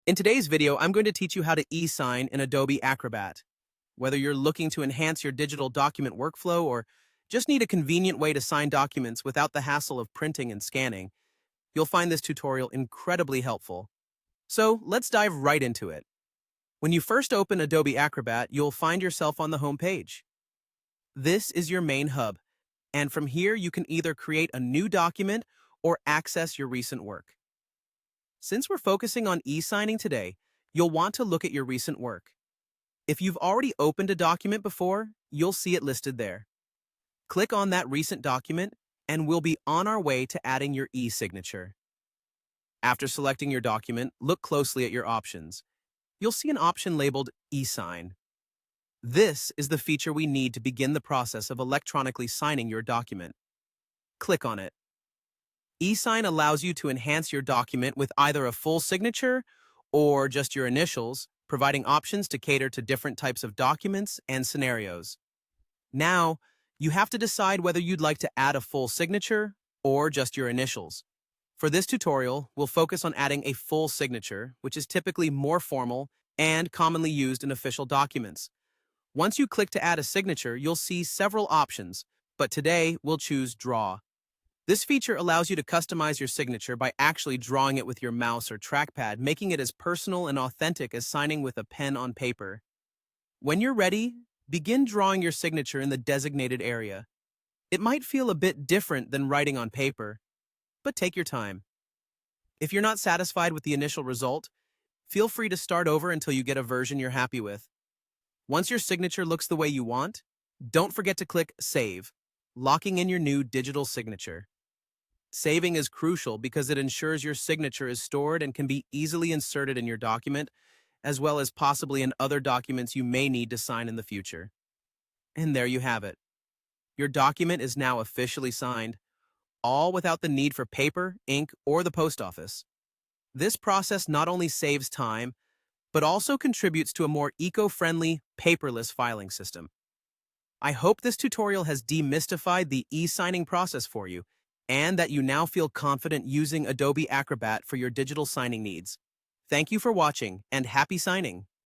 In today's video, I'm going to teach you how to e-sign in Adobe Acrobat. Whether you're looking to enhance your digital document workflow or just need a convenient way to sign documents without the hassle of printing and scanning, you'll find this tutorial incredibly helpful. So let's dive right into it. When you first open Adobe Acrobat, you'll find yourself on the home page. This is your main hub, and from here you can either create a new document or access your recent work. Since we're focusing on e-signing today, you'll want to look at your recent work. If you've already opened a document before, you'll see it listed there. Click on that recent document, and we'll be on our way to adding your e-signature. After selecting your document, look closely at your options. You'll see an option labeled eSign. This is the feature we need to begin the process of electronically signing your document. Click on it. eSign allows you to enhance your document with either a full signature or just your initials, providing options to cater to different types of documents and scenarios. Now, you have to decide whether you'd like to add a full signature or just your initials. For this tutorial, we'll focus on adding a full signature, which is typically more formal and commonly used in official documents. Once you click to add a signature, you'll see several options, but today we'll choose Draw. This feature allows you to customize your signature by actually drawing it with your mouse or trackpad, making it as personal and authentic as signing with a pen on paper. When you're ready, begin drawing your signature in the designated area. It might feel a bit different than writing on paper, but take your time. If you're not satisfied with the initial result, feel free to start over until you get a version you're happy with. Once your signature looks the way you want, don't forget to click Save, locking in your new digital signature. Saving is crucial because it ensures your signature is stored and can be easily inserted in your document, as well as possibly in other documents you may need to sign in the future. And there you have it. Your document is now officially signed, all without the need for paper, ink, or the post office. This process not only saves time, but also contributes to a more eco-friendly, paperless filing system. I hope this tutorial has demystified the e-signing process for you, and that you now feel confident using Adobe Acrobat for your digital signing needs. Thank you for watching, and happy signing!